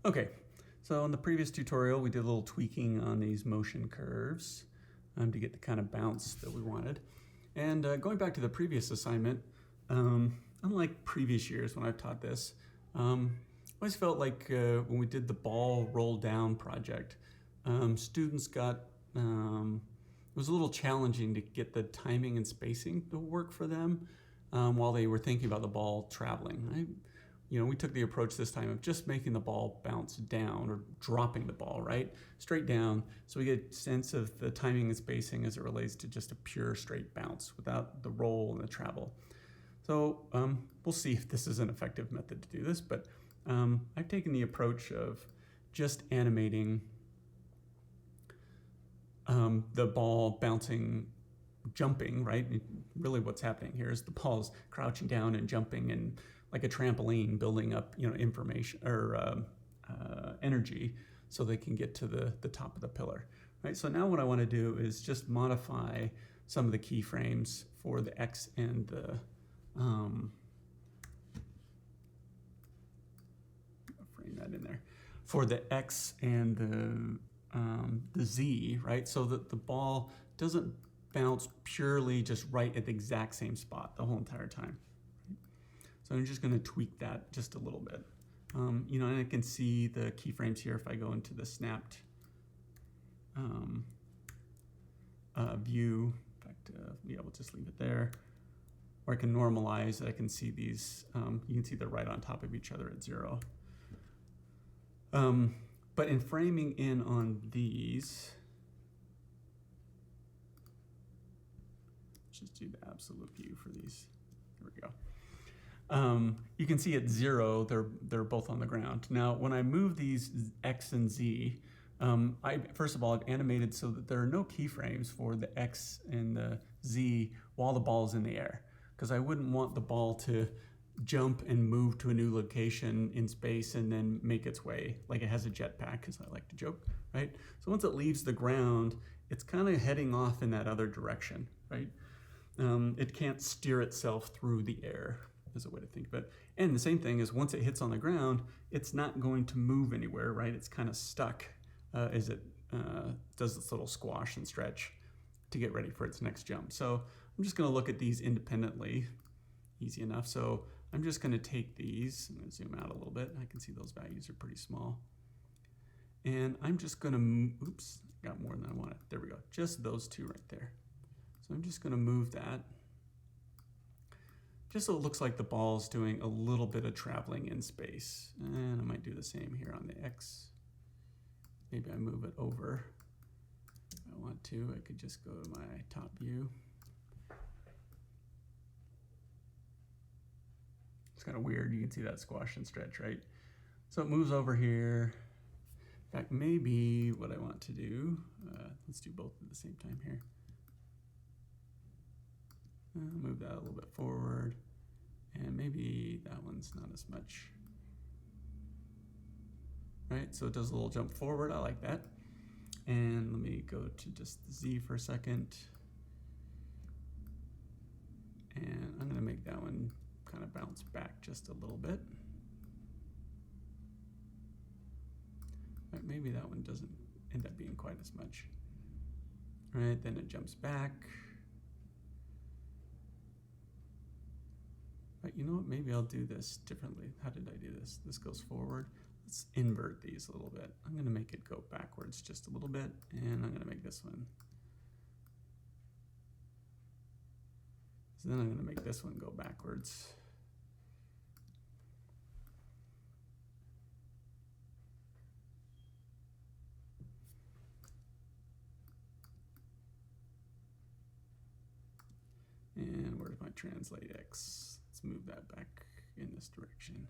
Okay, so in the previous tutorial, we did a little tweaking on these motion curves to get the kind of bounce that we wanted. And going back to the previous assignment, unlike previous years when I've taught this, I always felt like when we did the ball roll down project, students got, it was a little challenging to get the timing and spacing to work for them while they were thinking about the ball traveling. We took the approach this time of just making the ball bounce down or dropping the ball, right? Straight down, so we get a sense of the timing and spacing as it relates to just a pure straight bounce without the roll and the travel. So we'll see if this is an effective method to do this, but I've taken the approach of just animating the ball bouncing, jumping, right? Really what's happening here is the ball's crouching down and jumping and like a trampoline, building up, information or energy so they can get to the top of the pillar, right? So now what I want to do is just modify some of the keyframes for the X and the frame that in there for the X and the Z, right? So that the ball doesn't bounce purely just right at the exact same spot the whole entire time. So I'm just going to tweak that just a little bit. And I can see the keyframes here if I go into the snapped view. In fact, we'll just leave it there. Or I can normalize. I can see these. You can see they're right on top of each other at 0. But in framing in on these, let's just do the absolute view for these. There we go. You can see at 0, they're both on the ground. Now, when I move these X and Z, first of all, I've animated so that there are no keyframes for the X and the Z while the ball is in the air, because I wouldn't want the ball to jump and move to a new location in space and then make its way like it has a jetpack, as I like to joke, right? So once it leaves the ground, it's kind of heading off in that other direction, right? It can't steer itself through the air, is a way to think of it. And the same thing is once it hits on the ground, it's not going to move anywhere, right? It's kind of stuck as it does this little squash and stretch to get ready for its next jump. So I'm just going to look at these independently, easy enough. So I'm just going to take these, I'm going to zoom out a little bit. I can see those values are pretty small. And I'm just going to, oops, got more than I wanted. There we go, just those two right there. So I'm just going to move that just so it looks like the ball's doing a little bit of traveling in space. And I might do the same here on the X. Maybe I move it over. If I want to, I could just go to my top view. It's kind of weird. You can see that squash and stretch, right? So it moves over here. In fact, maybe what I want to do, let's do both at the same time here. Move that a little bit forward, and maybe that one's not as much. Right, so it does a little jump forward. I like that. And let me go to just the Z for a second. And I'm going to make that one kind of bounce back just a little bit. Right, maybe that one doesn't end up being quite as much. Right, then it jumps back. But you know what, maybe I'll do this differently. How did I do this? This goes forward. Let's invert these a little bit. I'm going to make it go backwards just a little bit, and I'm going to make this one. So then I'm going to make this one go backwards. And where's my translate X? Let's move that back in this direction.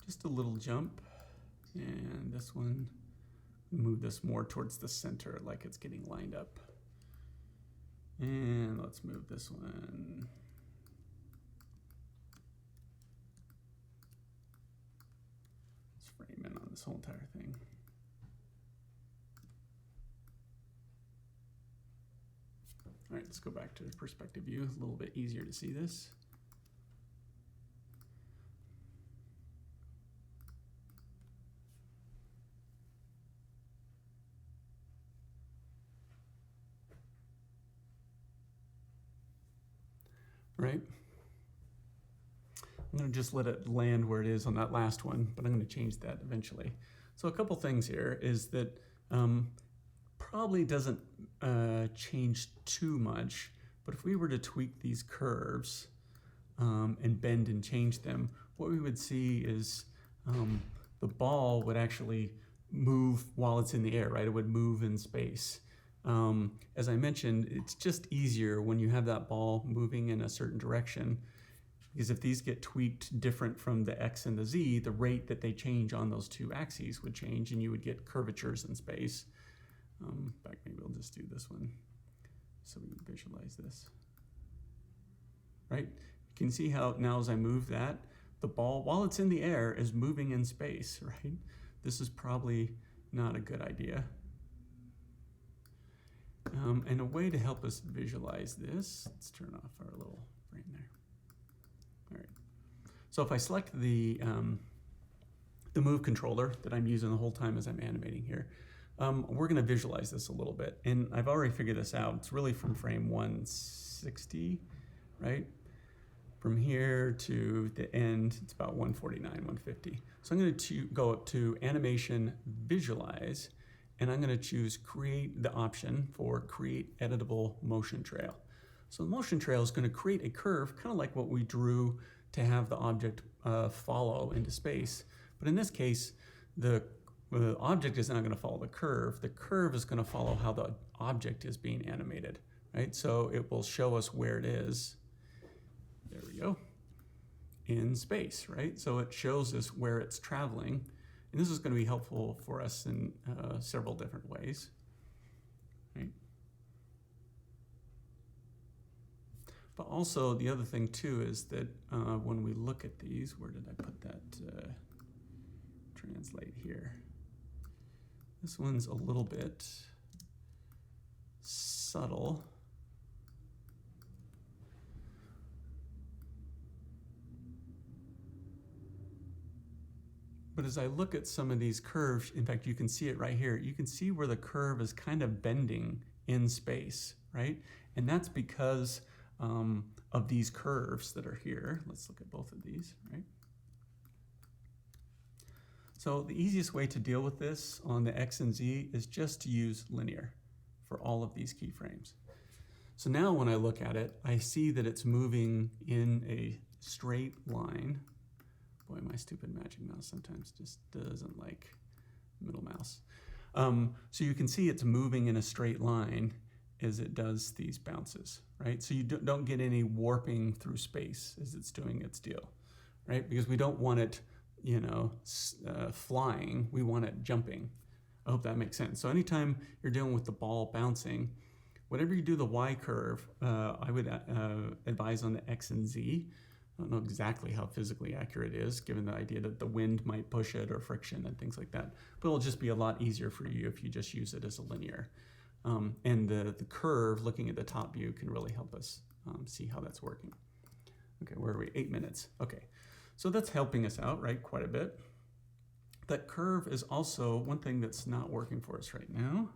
Just a little jump, and this one, move this more towards the center like it's getting lined up. And let's move this one. Let's frame in on this whole entire thing. All right, let's go back to the perspective view. A little bit easier to see this. right? I'm going to just let it land where it is on that last one, but I'm going to change that eventually. So a couple things here is that probably doesn't change too much, but if we were to tweak these curves and bend and change them, what we would see is the ball would actually move while it's in the air, right? It would move in space. As I mentioned, it's just easier when you have that ball moving in a certain direction, because if these get tweaked different from the X and the Z, the rate that they change on those two axes would change and you would get curvatures in space. In fact, maybe we'll just do this one so we can visualize this. Right? You can see how now as I move that, the ball, while it's in the air, is moving in space, right? This is probably not a good idea. And a way to help us visualize this, let's turn off our little frame there. All right. So if I select the move controller that I'm using the whole time as I'm animating here, we're going to visualize this a little bit. And I've already figured this out. It's really from frame 160, right? From here to the end, it's about 149, 150. So I'm going to go up to Animation, Visualize, and I'm going to choose Create the option for Create Editable Motion Trail. So the motion trail is going to create a curve, kind of like what we drew to have the object follow into space. But in this case, the object is not going to follow the curve. The curve is going to follow how the object is being animated, right? So it will show us where it is. There we go. In space, right? So it shows us where it's traveling. And this is going to be helpful for us in several different ways, right? But also the other thing too is that when we look at these, where did I put that translate here? This one's a little bit subtle. But as I look at some of these curves, in fact, you can see it right here. You can see where the curve is kind of bending in space, right? And that's because of these curves that are here. Let's look at both of these, right? So the easiest way to deal with this on the X and Z is just to use linear for all of these keyframes. So now when I look at it, I see that it's moving in a straight line. Boy, my stupid magic mouse sometimes just doesn't like middle mouse. So you can see it's moving in a straight line as it does these bounces, right? So you don't get any warping through space as it's doing its deal, right? Because we don't want it, you know, flying, we want it jumping. I hope that makes sense. So anytime you're dealing with the ball bouncing, whatever you do the Y curve, I would advise on the X and Z. I don't know exactly how physically accurate it is, given the idea that the wind might push it or friction and things like that. But it'll just be a lot easier for you if you just use it as a linear. And the curve, looking at the top view, can really help us see how that's working. Okay, where are we? 8 minutes. Okay, so that's helping us out, right, quite a bit. That curve is also one thing that's not working for us right now.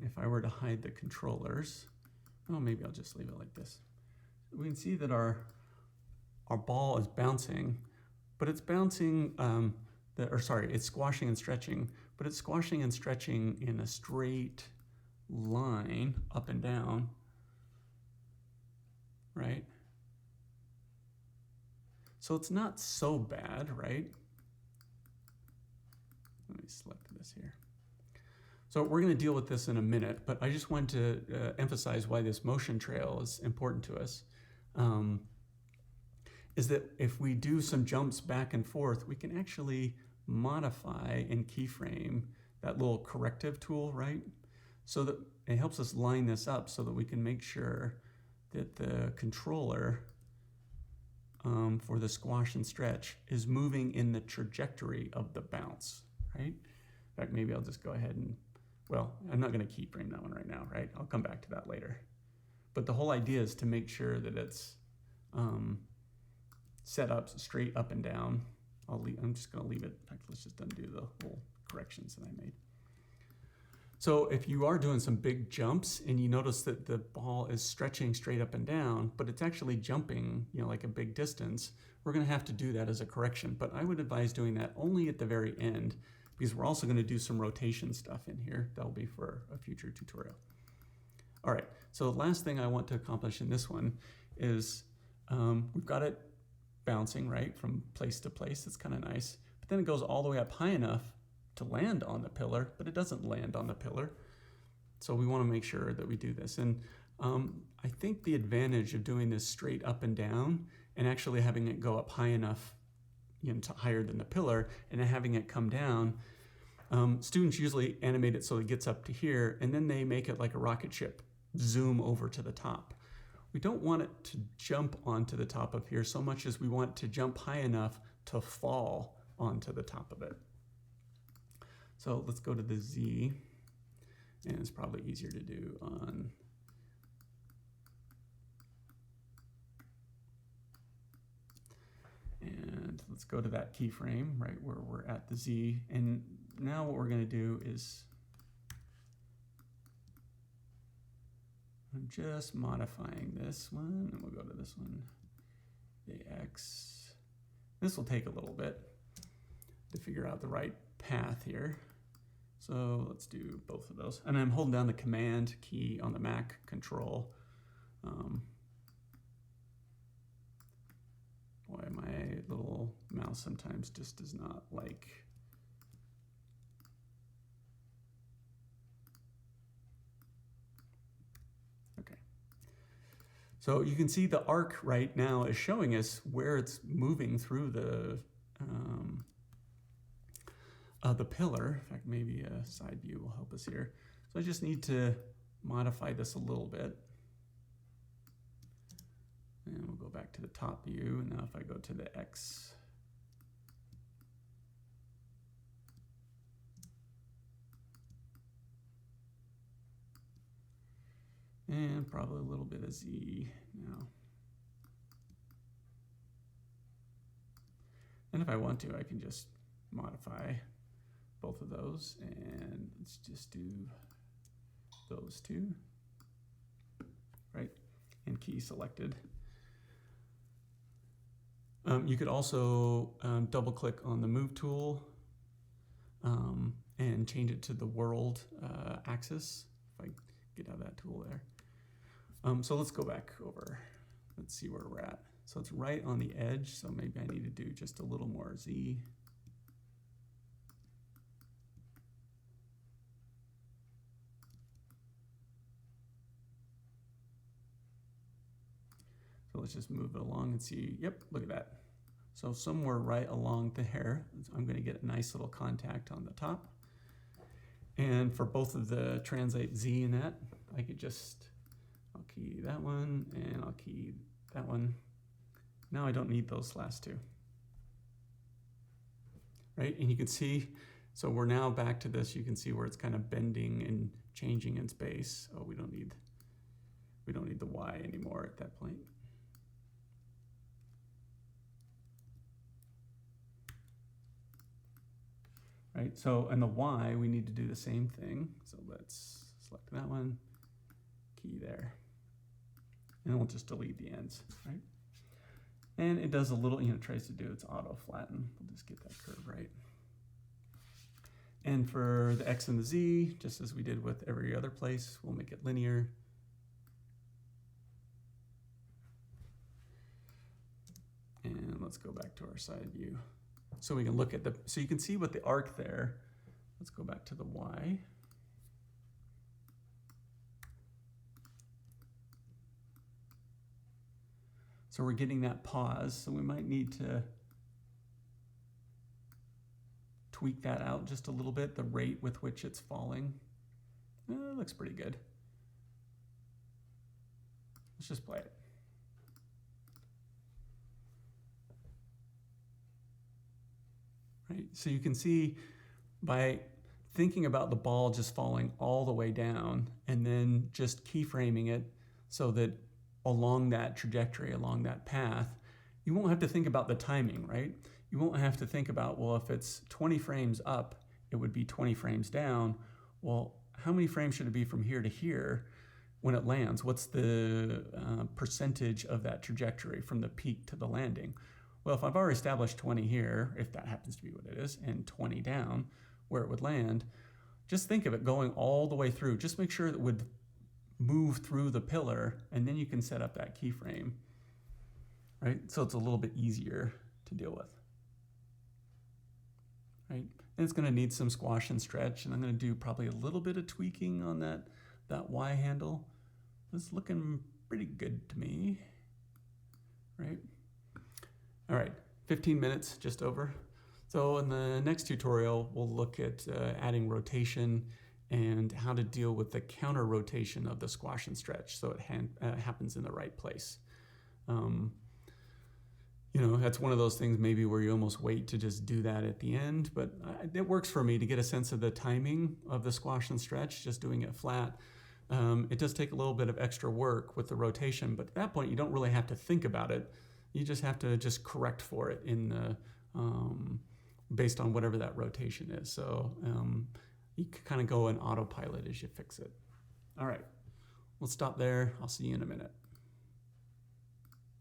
If I were to hide the controllers, oh, maybe I'll just leave it like this. We can see that our ball is bouncing, but it's bouncing, it's squashing and stretching, but it's squashing and stretching in a straight line up and down, right? So it's not so bad, right? Let me select this here. So we're going to deal with this in a minute, but I just want to emphasize why this motion trail is important to us. Is that if we do some jumps back and forth, we can actually modify and keyframe that little corrective tool, right? So that it helps us line this up so that we can make sure that the controller for the squash and stretch is moving in the trajectory of the bounce, right? In fact, maybe I'll just go ahead and, well, I'm not going to keyframe that one right now, right? I'll come back to that later. But the whole idea is to make sure that it's set up straight up and down. I'm just going to leave it. In fact, let's just undo the whole corrections that I made. So if you are doing some big jumps and you notice that the ball is stretching straight up and down, but it's actually jumping, like a big distance, we're going to have to do that as a correction. But I would advise doing that only at the very end, because we're also going to do some rotation stuff in here. That'll be for a future tutorial. All right, so the last thing I want to accomplish in this one is we've got it bouncing, right, from place to place. That's kind of nice. But then it goes all the way up high enough to land on the pillar, but it doesn't land on the pillar. So we want to make sure that we do this. And I think the advantage of doing this straight up and down and actually having it go up high enough, to higher than the pillar, and then having it come down, students usually animate it so it gets up to here, and then they make it like a rocket ship, zoom over to the top. We don't want it to jump onto the top of here so much as we want it to jump high enough to fall onto the top of it. So let's go to the Z, and it's probably easier to do on and let's go to that keyframe right where we're at the Z. And now what we're going to do is I'm just modifying this one, and we'll go to this one, the X. This will take a little bit to figure out the right path here. So let's do both of those. And I'm holding down the Command key on the Mac, Control. Boy, my little mouse sometimes just does not like. Okay. So you can see the arc right now is showing us where it's moving through the pillar. In fact, maybe a side view will help us here. So I just need to modify this a little bit. And we'll go back to the top view. And now if I go to the X, and probably a little bit of Z now. And if I want to, I can just modify both of those, and let's just do those two, right? And key selected. You could also double click on the move tool and change it to the world axis, if I get out of that tool there. So let's go back over. Let's see where we're at. So it's right on the edge, so maybe I need to do just a little more Z. So let's just move it along and see, yep, look at that. So somewhere right along there, I'm going to get a nice little contact on the top. And for both of the translate Z in that, I could just, I'll key that one and I'll key that one. Now I don't need those last two. Right, and you can see, so we're now back to this, you can see where it's kind of bending and changing in space. Oh, we don't need the Y anymore at that point. Right, so and the Y, we need to do the same thing. So let's select that one, key there. And we'll just delete the ends, right? And it does a little, it tries to do its auto flatten. We'll just get that curve right. And for the X and the Z, just as we did with every other place, we'll make it linear. And let's go back to our side view. So we can look at so you can see what the arc there. Let's go back to the Y. So we're getting that pause, so we might need to tweak that out just a little bit, the rate with which it's falling. It looks pretty good. Let's just play it. Right, so you can see by thinking about the ball just falling all the way down and then just keyframing it so that along that trajectory, along that path, you won't have to think about the timing, right? You won't have to think about, well, if it's 20 frames up, it would be 20 frames down. Well, how many frames should it be from here to here when it lands? What's the percentage of that trajectory from the peak to the landing? Well, if I've already established 20 here, if that happens to be what it is, and 20 down where it would land, just think of it going all the way through. Just make sure it would move through the pillar, and then you can set up that keyframe, right? So it's a little bit easier to deal with, right? And it's going to need some squash and stretch, and I'm going to do probably a little bit of tweaking on that Y handle. It's looking pretty good to me, right? All right, 15 minutes, just over. So in the next tutorial, we'll look at adding rotation and how to deal with the counter rotation of the squash and stretch so it happens in the right place. You know, that's one of those things maybe where you almost wait to just do that at the end, but it works for me to get a sense of the timing of the squash and stretch, just doing it flat. It does take a little bit of extra work with the rotation, but at that point you don't really have to think about it. You just have to just correct for it in the, based on whatever that rotation is. So you can kind of go in autopilot as you fix it. All right, we'll stop there. I'll see you in a minute.